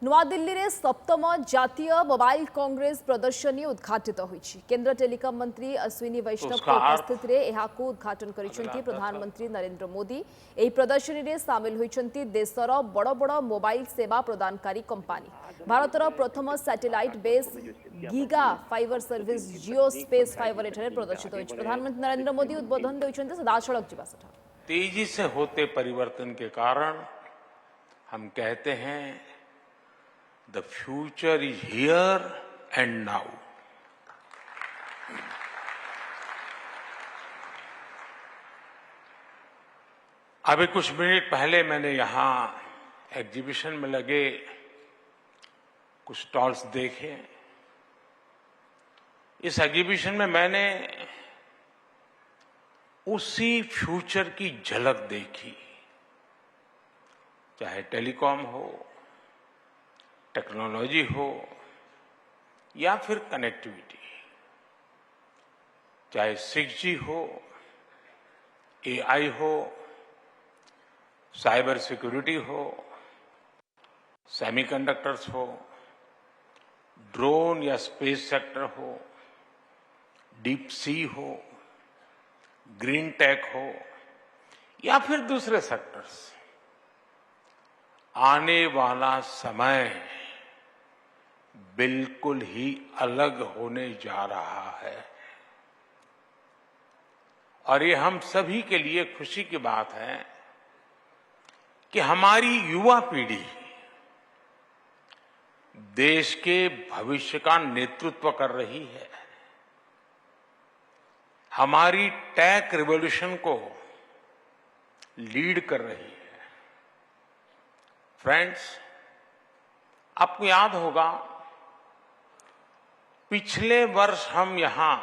नୂआदिल्ली रे सप्तम जातीय मोबाइल कांग्रेस प्रदर्शनी उद्घाटित होईछि। केंद्र टेलीकॉम मंत्री अश्विनी वैष्णव के उपस्थिति रे एहाकू उद्घाटन करिसेंती प्रधानमंत्री नरेंद्र मोदी। एही प्रदर्शनी रे शामिल होईछंती देशर बड़ बड़ मोबाइल सेवा प्रदानकारी कंपनी। भारतर प्रथम satellite base giga fibre service Jio space fibre एठारे प्रदर्शित होईछि। प्रधानमंत्री नरेंद्र मोदी उद्बोधन दैछंती सदासड़क जीवा सेठा। तेजी से होते परिवर्तन के कारण हम कहते हैं The future is here and now. अभी कुछ मिनट पहले मैंने यहां एग्जीबिशन में लगे कुछ स्टॉल्स देखे। इस एग्जीबिशन में मैंने उसी फ्यूचर की झलक देखी, चाहे टेलीकॉम हो, टेक्नोलॉजी हो या फिर कनेक्टिविटी, चाहे 6G हो, AI हो, साइबर सिक्योरिटी हो, सेमीकंडक्टर्स हो, ड्रोन या स्पेस सेक्टर हो, डीप सी हो, ग्रीन टेक हो या फिर दूसरे सेक्टर्स। आने वाला समय बिल्कुल ही अलग होने जा रहा है और ये हम सभी के लिए खुशी की बात है कि हमारी युवा पीढ़ी देश के भविष्य का नेतृत्व कर रही है। हमारी टेक रिवॉल्यूशन को लीड कर रही है। फ्रेंड्स, आपको याद होगा पिछले वर्ष हम यहां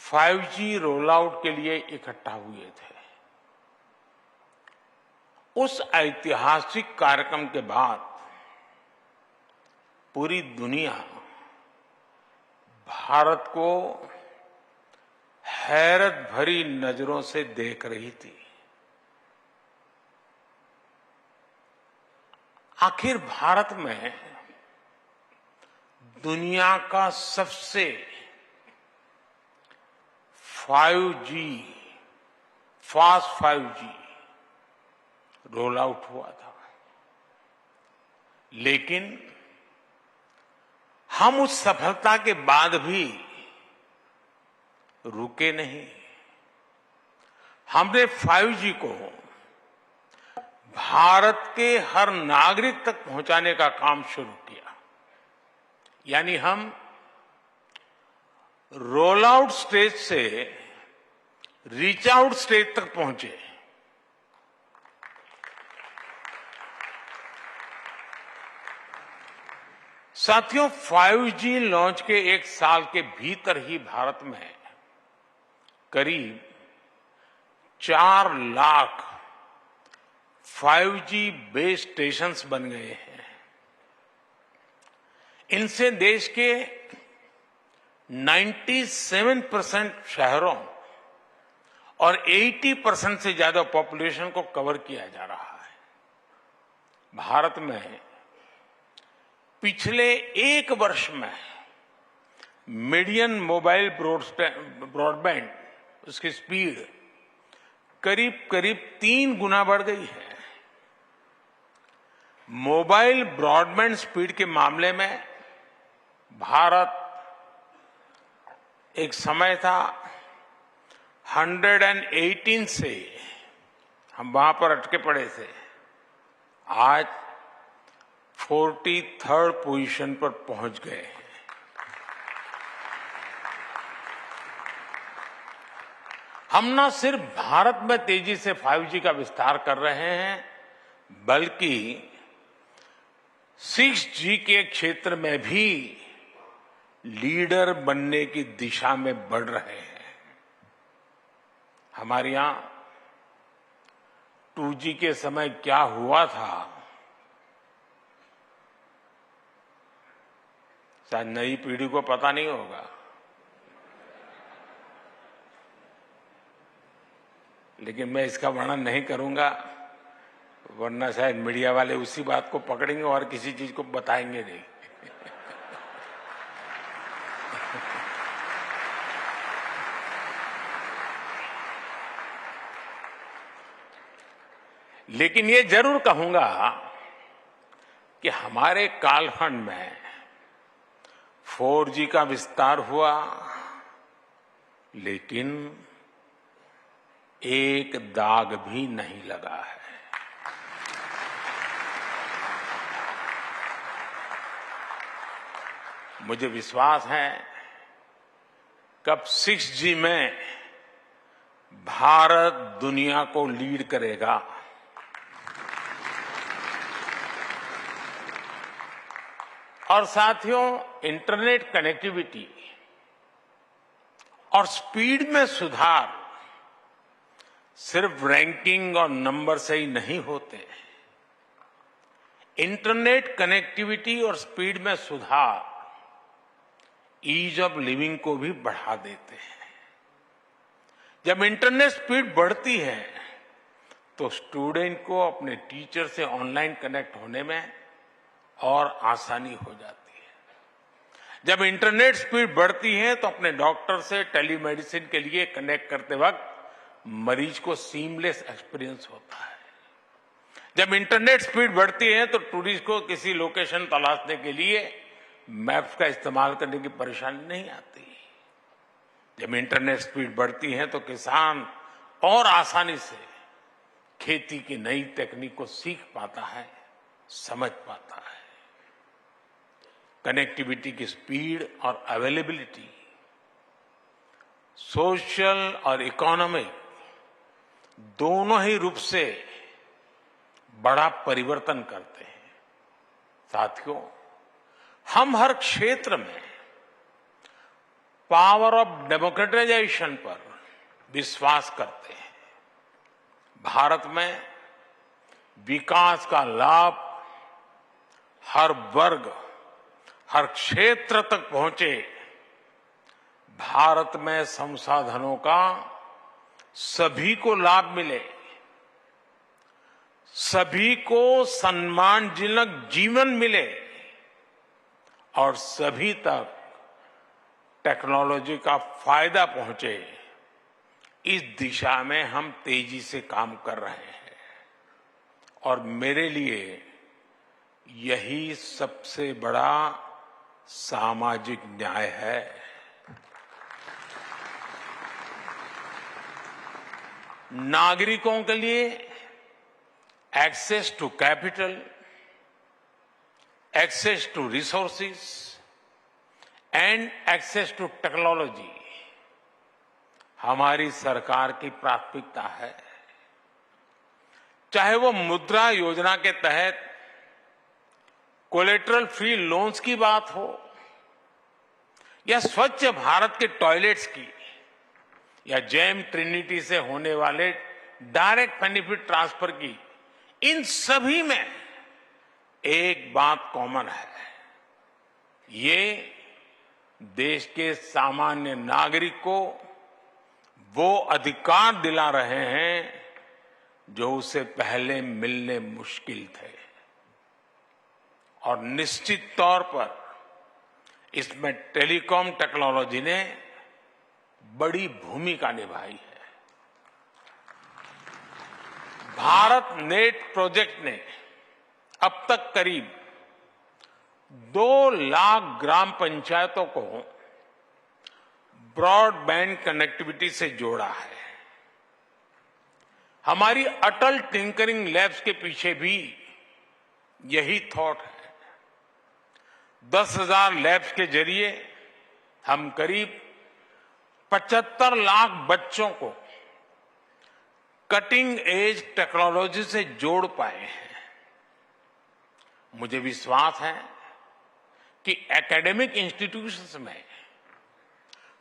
5G रोल आउट के लिए इकट्ठा हुए थे। उस ऐतिहासिक कार्यक्रम के बाद पूरी दुनिया भारत को हैरत भरी नजरों से देख रही थी। आखिर भारत में दुनिया का सबसे 5G fast 5G roll out हुआ था, लेकिन हम उस सफलता के बाद भी रुके नहीं। हमने 5G को भारत के हर नागरिक तक पहुंचाने का काम शुरू किया। यानी हम रोल आउट स्टेज से रीच आउट स्टेज तक पहुंचे। साथियों, 5G लॉन्च के एक साल के भीतर ही भारत में करीब 4 लाख 5G बेस स्टेशंस बन गए हैं। इनसे देश के 97% शहरों और 80% से ज्यादा पॉपुलेशन को कवर किया जा रहा है। भारत में पिछले एक वर्ष में मीडियन मोबाइल ब्रॉडबैंड उसकी स्पीड करीब 3 गुना बढ़ गई है। मोबाइल ब्रॉडबैंड स्पीड के मामले में भारत एक समय था 118 से हम वहां पर अटके पड़े थे, आज 43rd पोजीशन पर पहुंच गए हैं। हम न सिर्फ भारत में तेजी से 5G का विस्तार कर रहे हैं, बल्कि 6G के क्षेत्र में भी लीडर बनने की दिशा में बढ़ रहे हैं। हमारे यहां 2G के समय क्या हुआ था, शायद नई पीढ़ी को पता नहीं होगा, लेकिन मैं इसका वर्णन नहीं करूंगा। वरना शायद मीडिया वाले उसी बात को पकड़ेंगे और किसी चीज को बताएंगे नहीं। लेकिन ये जरूर कहूंगा कि हमारे कालखंड में 4G का विस्तार हुआ, लेकिन एक दाग भी नहीं लगा है। मुझे विश्वास है कब 6G में भारत दुनिया को लीड करेगा। और साथियों, इंटरनेट कनेक्टिविटी और स्पीड में सुधार सिर्फ रैंकिंग और नंबर से ही नहीं होते। इंटरनेट कनेक्टिविटी और स्पीड में सुधार ईज ऑफ लिविंग को भी बढ़ा देते हैं। जब इंटरनेट स्पीड बढ़ती है तो स्टूडेंट को अपने टीचर से ऑनलाइन कनेक्ट होने में और आसानी हो जाती है। जब इंटरनेट स्पीड बढ़ती है तो अपने डॉक्टर से टेलीमेडिसिन के लिए कनेक्ट करते वक्त मरीज को सीमलेस एक्सपीरियंस होता है। जब इंटरनेट स्पीड बढ़ती है तो टूरिस्ट को किसी लोकेशन तलाशने के लिए मैप्स का इस्तेमाल करने की परेशानी नहीं आती। जब इंटरनेट स्पीड बढ़ती है तो किसान और आसानी से खेती की नई टेक्निक को सीख पाता है, समझ पाता है। कनेक्टिविटी की स्पीड और अवेलेबिलिटी सोशल और इकोनॉमिक दोनों ही रूप से बड़ा परिवर्तन करते हैं। साथियों, हम हर क्षेत्र में पावर ऑफ डेमोक्रेटाइजेशन पर विश्वास करते हैं। भारत में विकास का लाभ हर वर्ग, हर क्षेत्र तक पहुंचे। भारत में संसाधनों का सभी को लाभ मिले, सभी को सम्मानजनक जीवन मिले और सभी तक टेक्नोलॉजी का फायदा पहुंचे। इस दिशा में हम तेजी से काम कर रहे हैं और मेरे लिए यही सबसे बड़ा सामाजिक न्याय है। नागरिकों के लिए access to capital, access to resources and access to technology हमारी सरकार की प्राथमिकता है। चाहे वो मुद्रा योजना के तहत कोलेटरल फ्री लोन्स की बात हो या स्वच्छ भारत के टॉयलेट्स की या जेम ट्रिनिटी से होने वाले डायरेक्ट बेनिफिट ट्रांसफर की, इन सभी में एक बात कॉमन है। ये देश के सामान्य नागरिक को वो अधिकार दिला रहे हैं जो उसे पहले मिलने मुश्किल थे। और निश्चित तौर पर इसमें टेलीकॉम टेक्नोलॉजी ने बड़ी भूमिका निभाई है। भारत नेट प्रोजेक्ट ने अब तक करीब 2 लाख ग्राम पंचायतों को ब्रॉडबैंड कनेक्टिविटी से जोड़ा है। हमारी अटल टिंकरिंग लैब्स के पीछे भी यही थॉट है। 10,000 लैब्स के जरिए हम करीब 75 लाख बच्चों को कटिंग एज टेक्नोलॉजी से जोड़ पाए हैं। मुझे विश्वास है कि एकेडमिक इंस्टीट्यूशंस में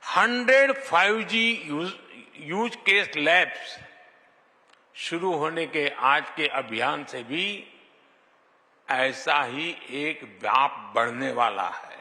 100 5G यूज केस लैब्स शुरू होने के आज के अभियान से भी ऐसा ही एक व्याप बढ़ने वाला है।